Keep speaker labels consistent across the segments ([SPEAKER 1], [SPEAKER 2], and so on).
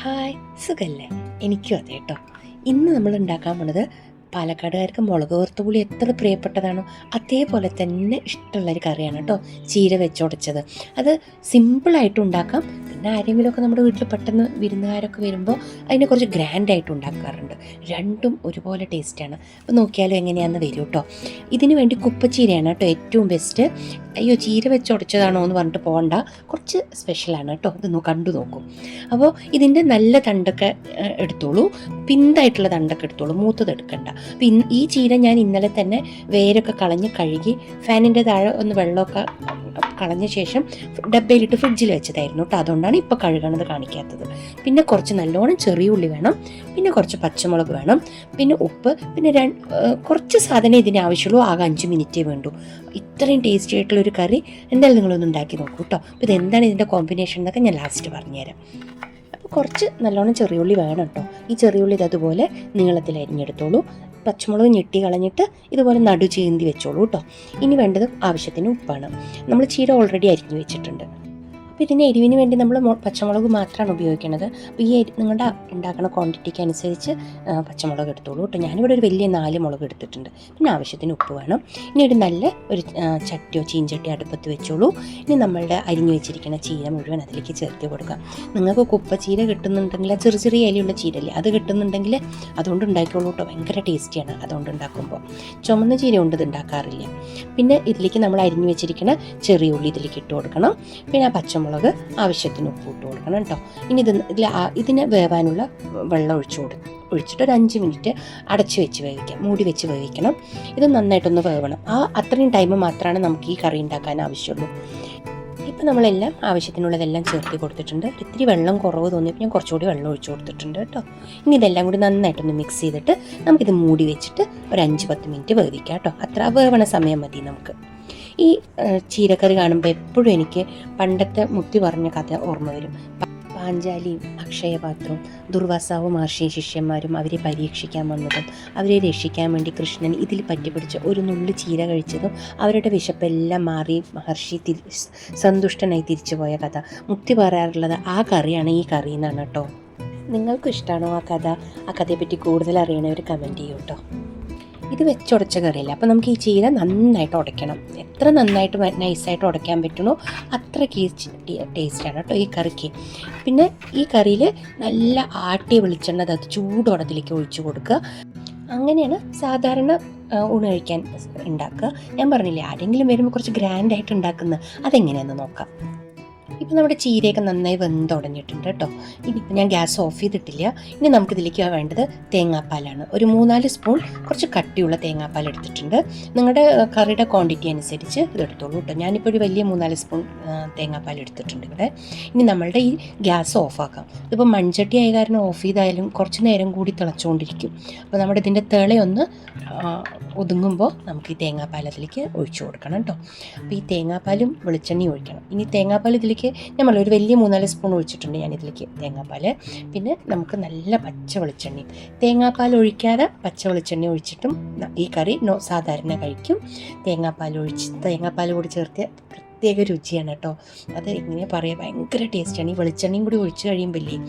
[SPEAKER 1] Hi, സുഖല്ലേ? എനിക്കും അതെ കേട്ടോ. ഇന്ന് നമ്മൾ ഉണ്ടാക്കാൻ പോണത് പാലക്കാടുകാർക്ക് മുളക് വറുത്ത പുളി എത്ര പ്രിയപ്പെട്ടതാണോ അതേപോലെ തന്നെ ഇഷ്ടമുള്ളൊരു കറിയാണ് കേട്ടോ, ചീര വെച്ചുടച്ചത്. അത് സിമ്പിളായിട്ട് ഉണ്ടാക്കാം. പിന്നെ ആരെങ്കിലുമൊക്കെ നമ്മുടെ വീട്ടിൽ പെട്ടെന്ന് വിരുന്നുകാരൊക്കെ വരുമ്പോൾ അതിനെ കുറച്ച് ഗ്രാൻഡായിട്ട് ഉണ്ടാക്കാറുണ്ട്. രണ്ടും ഒരുപോലെ ടേസ്റ്റാണ്. അപ്പോൾ നോക്കിയാലും എങ്ങനെയാണെന്ന് വരും കേട്ടോ. ഇതിന് വേണ്ടി കുപ്പച്ചീരയാണ് കേട്ടോ ഏറ്റവും ബെസ്റ്റ്. അയ്യോ, ചീര വെച്ചുടച്ചതാണോ എന്ന് പറഞ്ഞിട്ട് പോകണ്ട, കുറച്ച് സ്പെഷ്യലാണ് കേട്ടോ. ഇത് കണ്ടു നോക്കും. അപ്പോൾ ഇതിൻ്റെ നല്ല തണ്ടൊക്കെ എടുത്തോളൂ, പിന്തായിട്ടുള്ള തണ്ടൊക്കെ എടുത്തോളൂ, മൂത്തത് എടുക്കണ്ട. അപ്പം ഈ ചീര ഞാൻ ഇന്നലെ തന്നെ വേരൊക്കെ കളഞ്ഞ് കഴുകി ഫാനിൻ്റെ താഴെ ഒന്ന് വെള്ളമൊക്കെ കളഞ്ഞ ശേഷം ഡബ്ബയിലിട്ട് ഫ്രിഡ്ജിൽ വെച്ചതായിരുന്നു കേട്ടോ. അതുകൊണ്ടാണ് ഇപ്പോൾ കഴുകണത് കാണിക്കാത്തത്. പിന്നെ കുറച്ച് നല്ലോണം ചെറിയ ഉള്ളി വേണം, പിന്നെ കുറച്ച് പച്ചമുളക് വേണം, പിന്നെ ഉപ്പ്, പിന്നെ കുറച്ച് സാധനം ഇതിന് ആവശ്യമുള്ളൂ. ആകെ 5 മിനിറ്റേ വേണ്ടൂ. ഇത്രയും ടേസ്റ്റി ആയിട്ടുള്ളൊരു കറി എന്തായാലും നിങ്ങളൊന്ന് ഉണ്ടാക്കി നോക്കൂ കേട്ടോ. അപ്പോൾ ഇതെന്താണ് ഇതിൻ്റെ കോമ്പിനേഷൻ എന്നൊക്കെ ഞാൻ ലാസ്റ്റ് പറഞ്ഞുതരാം. കുറച്ച് നല്ലോണം ചെറിയുള്ളി വേണം കേട്ടോ. ഈ ചെറിയുള്ളി ഇതുപോലെ നീളത്തിൽ അരിഞ്ഞെടുത്തോളൂ. പച്ചമുളക് ഞെട്ടി കളഞ്ഞിട്ട് ഇതുപോലെ നടു ചീന്തി വെച്ചോളൂ കേട്ടോ. ഇനി വേണ്ടത് ആവശ്യത്തിന് ഉപ്പാണ്. നമ്മൾ ചീര ഓൾറെഡി അരിഞ്ഞു വെച്ചിട്ടുണ്ട്. അപ്പോൾ ഇതിന് എരിവിന് വേണ്ടി നമ്മൾ പച്ചമുളക് മാത്രമാണ് ഉപയോഗിക്കുന്നത്. അപ്പോൾ ഈ നിങ്ങളുടെ ഉണ്ടാക്കുന്ന ക്വാണ്ടിറ്റിക്ക് അനുസരിച്ച് പച്ചമുളക് എടുത്തോളൂ കേട്ടോ. ഞാനിവിടെ ഒരു വലിയ 4 മുളക് എടുത്തിട്ടുണ്ട്. പിന്നെ ആവശ്യത്തിന് ഉപ്പ് വേണം. ഇനി ഒരു നല്ല ഒരു ചട്ടിയോ ചീഞ്ചട്ടിയോ അടുപ്പത്ത് വെച്ചോളൂ. ഇനി നമ്മളുടെ അരിഞ്ഞു വെച്ചിരിക്കുന്ന ചീര മുഴുവൻ അതിലേക്ക് ചേർത്ത് കൊടുക്കാം. നിങ്ങൾക്ക് കുപ്പച്ചീര കിട്ടുന്നുണ്ടെങ്കിൽ ചെറിയ ചെറിയ ഇലയുള്ള ചീരല്ലേ, അത് കിട്ടുന്നുണ്ടെങ്കിൽ അതുകൊണ്ട് ഉണ്ടാക്കിക്കോളൂ കേട്ടോ. ഭയങ്കര ടേസ്റ്റിയാണ് അതുകൊണ്ട് ഉണ്ടാക്കുമ്പോൾ. ചുമന്ന ചീര കൊണ്ട് ഇത് ഉണ്ടാക്കാറില്ല. പിന്നെ ഇതിലേക്ക് നമ്മൾ അരിഞ്ഞു വെച്ചിരിക്കുന്ന ചെറിയ ഉള്ളി ഇതിലേക്ക് ഇട്ട് കൊടുക്കണം. പിന്നെ ആ പച്ചമുളക് ആവശ്യത്തിന് ഉപ്പ് ഇട്ട് കൊടുക്കണം കേട്ടോ. ഇനി ഇതിന് വേവാനുള്ള വെള്ളം ഒഴിച്ചിട്ട് ഒരു 5 മിനിറ്റ് അടച്ചു വെച്ച് വേവിക്കാം, മൂടി വെച്ച് വേവിക്കണം. ഇത് നന്നായിട്ടൊന്ന് വേവണം. അത്രയും ടൈം മാത്രമാണ് നമുക്ക് ഈ കറി ഉണ്ടാക്കാൻ ആവശ്യമുള്ളൂ. ഇപ്പം നമ്മളെല്ലാം ആവശ്യത്തിനുള്ളതെല്ലാം ചേർത്ത് കൊടുത്തിട്ടുണ്ട്. ഇത്തിരി വെള്ളം കുറവ് തോന്നിയപ്പോൾ ഞാൻ കുറച്ചുകൂടി വെള്ളം ഒഴിച്ചു കൊടുത്തിട്ടുണ്ട് കേട്ടോ. ഇനി ഇതെല്ലാം കൂടി നന്നായിട്ടൊന്ന് മിക്സ് ചെയ്തിട്ട് നമുക്കിത് മൂടി വെച്ചിട്ട് ഒരു 5-10 മിനിറ്റ് വേവിക്കാം കേട്ടോ. അത്ര വേവണ സമയം മതി നമുക്ക്. ഈ ചീരക്കറി കാണുമ്പോൾ എപ്പോഴും എനിക്ക് പണ്ടത്തെ മുത്തി പറഞ്ഞ കഥ ഓർമ്മ വരും. പാഞ്ചാലിയും അക്ഷയപാത്രവും ദുർവാസാവ് മഹർഷിയും ശിഷ്യന്മാരും അവരെ പരീക്ഷിക്കാൻ വന്നതും അവരെ രക്ഷിക്കാൻ വേണ്ടി കൃഷ്ണൻ ഇതിൽ പറ്റിപ്പിടിച്ച് ഒരു നുള്ളു ചീര കഴിച്ചതും അവരുടെ വിശപ്പെല്ലാം മാറി മഹർഷി സന്തുഷ്ടനായി തിരിച്ചു പോയ കഥ. മുക്തി പറയാറുള്ളത് ആ കറിയാണ് ഈ കറി എന്നാണ് കേട്ടോ. നിങ്ങൾക്കും ഇഷ്ടമാണോ ആ കഥ? ആ കഥയെപ്പറ്റി കൂടുതൽ അറിയണവർ കമൻറ്റ് ചെയ്യൂ കേട്ടോ. ഇത് വെച്ചുടച്ച കറിയല്ല. അപ്പോൾ നമുക്ക് ഈ ചീര നന്നായിട്ട് ഉടയ്ക്കണം. എത്ര നന്നായിട്ട് നൈസായിട്ട് ഉടയ്ക്കാൻ പറ്റണോ അത്രയ്ക്ക് ടേസ്റ്റാണ് കേട്ടോ ഈ കറിക്ക്. പിന്നെ ഈ കറിയിൽ നല്ല ആട്ടിയ വെളിച്ചെണ്ണ അത് ചൂടോടെ അതിലേക്ക് ഒഴിച്ചു കൊടുക്കുക. അങ്ങനെയാണ് സാധാരണ ഊണ് കഴിക്കാൻ ഉണ്ടാക്കുക. ഞാൻ പറഞ്ഞില്ലേ, ആരെങ്കിലും വരുമ്പോൾ കുറച്ച് ഗ്രാൻഡായിട്ട് ഉണ്ടാക്കുന്നത്. അതെങ്ങനെയാണെന്ന് നോക്കാം. ഇപ്പം നമ്മുടെ ചീരയൊക്കെ നന്നായി വെന്തുടഞ്ഞിട്ടുണ്ട് കേട്ടോ. ഇനിയിപ്പോൾ ഞാൻ ഗ്യാസ് ഓഫ് ചെയ്തിട്ടില്ല. ഇനി നമുക്കിതിലേക്ക് വേണ്ടത് തേങ്ങാപ്പാലാണ്. ഒരു 3-4 സ്പൂൺ കുറച്ച് കട്ടിയുള്ള തേങ്ങാപ്പാൽ എടുത്തിട്ടുണ്ട്. നിങ്ങളുടെ കറിയുടെ ക്വാണ്ടിറ്റി അനുസരിച്ച് ഇതെടുത്തോളൂ കേട്ടോ. ഞാനിപ്പോൾ ഒരു വലിയ 3-4 സ്പൂൺ തേങ്ങാപ്പാൽ എടുത്തിട്ടുണ്ട് ഇവിടെ. ഇനി നമ്മളുടെ ഈ ഗ്യാസ് ഓഫാക്കാം. ഇതിപ്പോൾ മൺചട്ടി ആയ കാരണം ഓഫ് ചെയ്തായാലും കുറച്ച് നേരം കൂടി തിളച്ചുകൊണ്ടിരിക്കും. അപ്പോൾ നമ്മുടെ ഇതിൻ്റെ തിളയൊന്ന് ഒതുങ്ങുമ്പോൾ നമുക്ക് ഈ തേങ്ങാപ്പാൽ അതിലേക്ക് ഒഴിച്ചു കൊടുക്കണം കേട്ടോ. അപ്പോൾ ഈ തേങ്ങാപ്പാലും വെളിച്ചെണ്ണയും ഒഴിക്കണം. ഇനി തേങ്ങാപ്പാൽ ഇതിലേക്ക് നമ്മൾ ഒരു വലിയ 3-4 സ്പൂൺ ഒഴിച്ചിട്ടുണ്ട് ഞാനിതിലേക്ക് തേങ്ങാപ്പാൽ. പിന്നെ നമുക്ക് നല്ല പച്ച വെളിച്ചെണ്ണയും, തേങ്ങാപ്പാൽ ഒഴിക്കാതെ പച്ച വെളിച്ചെണ്ണ ഒഴിച്ചിട്ടും ഈ കറി സാധാരണ കഴിക്കും. തേങ്ങാപ്പാൽ കൂടി ചേർത്ത് പ്രത്യേക രുചിയാണ് കേട്ടോ. അത് എങ്ങനെ പറയുക, ഭയങ്കര ടേസ്റ്റാണ്. ഈ വെളിച്ചെണ്ണയും കൂടി ഒഴിച്ച് കഴിയുമ്പോഴേ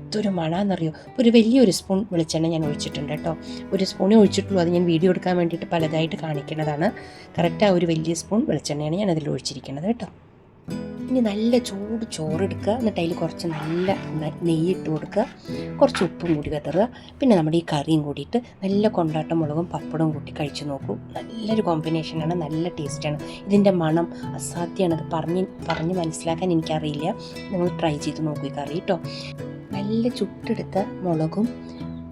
[SPEAKER 1] ഇതൊരു മണമെന്നറിയോ. ഒരു വലിയൊരു സ്പൂൺ വെളിച്ചെണ്ണ ഞാൻ ഒഴിച്ചിട്ടുണ്ട് കേട്ടോ. ഒരു സ്പൂണേ ഒഴിച്ചിട്ടുള്ളൂ. അത് ഞാൻ വീഡിയോ എടുക്കാൻ വേണ്ടിയിട്ട് പലതായിട്ട് കാണിക്കുന്നതാണ്. കറക്റ്റ് ആ ഒരു വലിയ സ്പൂൺ വെളിച്ചെണ്ണയാണ് ഞാൻ അതിൽ ഒഴിച്ചിരിക്കുന്നത് കേട്ടോ. ഇനി നല്ല ചൂട് ചോറെടുക്കുക. എന്നിട്ട് അതിൽ കുറച്ച് നല്ല നെയ്യിട്ട് കൊടുക്കുക, കുറച്ച് ഉപ്പും കൂടി വിതറുക. പിന്നെ നമ്മുടെ ഈ കറിയും കൂടിയിട്ട് നല്ല കൊണ്ടാട്ട മുളകും പപ്പടവും കൂട്ടി കഴിച്ചു നോക്കൂ. നല്ലൊരു കോമ്പിനേഷനാണ്, നല്ല ടേസ്റ്റാണ്. ഇതിൻ്റെ മണം അസാധ്യമാണ്. അത് പറഞ്ഞ് മനസ്സിലാക്കാൻ എനിക്കറിയില്ല. നിങ്ങൾ ട്രൈ ചെയ്ത് നോക്കൂ ഈ കറി കേട്ടോ. നല്ല ചുട്ടെടുത്ത മുളകും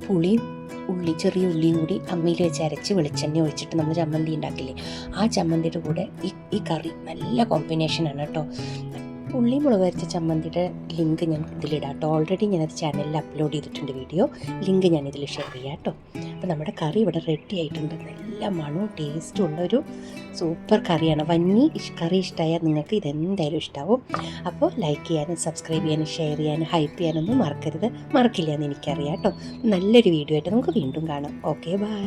[SPEAKER 1] പുളിയും ചെറിയ ഉള്ളിയും കൂടി അമ്മയിൽ വെച്ച് അരച്ച് വെളിച്ചെണ്ണ ഒഴിച്ചിട്ട് നമ്മൾ ചമ്മന്തി ഉണ്ടാക്കില്ലേ, ആ ചമ്മന്തിയുടെ കൂടെ ഈ കറി നല്ല കോമ്പിനേഷനാണ് കേട്ടോ. ഉള്ളി മുളക് അരച്ച ചമ്മന്തിയുടെ ലിങ്ക് ഞാൻ ഇതിലിടാം കേട്ടോ. ഓൾറെഡി ഞാനത് ചാനലിൽ അപ്ലോഡ് ചെയ്തിട്ടുണ്ട് വീഡിയോ. ലിങ്ക് ഞാനിതിൽ ഷെയർ ചെയ്യാം കേട്ടോ. അപ്പോൾ നമ്മുടെ കറി ഇവിടെ റെഡി ആയിട്ടുണ്ട്. നല്ല മണവും ടേസ്റ്റും ഉള്ളൊരു സൂപ്പർ കറിയാണ്. കറി ഇഷ്ടമായാൽ നിങ്ങൾക്ക് ഇതെന്തായാലും ഇഷ്ടമാവും. അപ്പോൾ ലൈക്ക് ചെയ്യാനും സബ്സ്ക്രൈബ് ചെയ്യാനും ഷെയർ ചെയ്യാനും ഹൈപ്പ് ചെയ്യാനൊന്നും മറക്കില്ല എന്ന് എനിക്കറിയാം കേട്ടോ. നല്ലൊരു വീഡിയോ ആയിട്ട് നമുക്ക് വീണ്ടും കാണാം. Okay, by.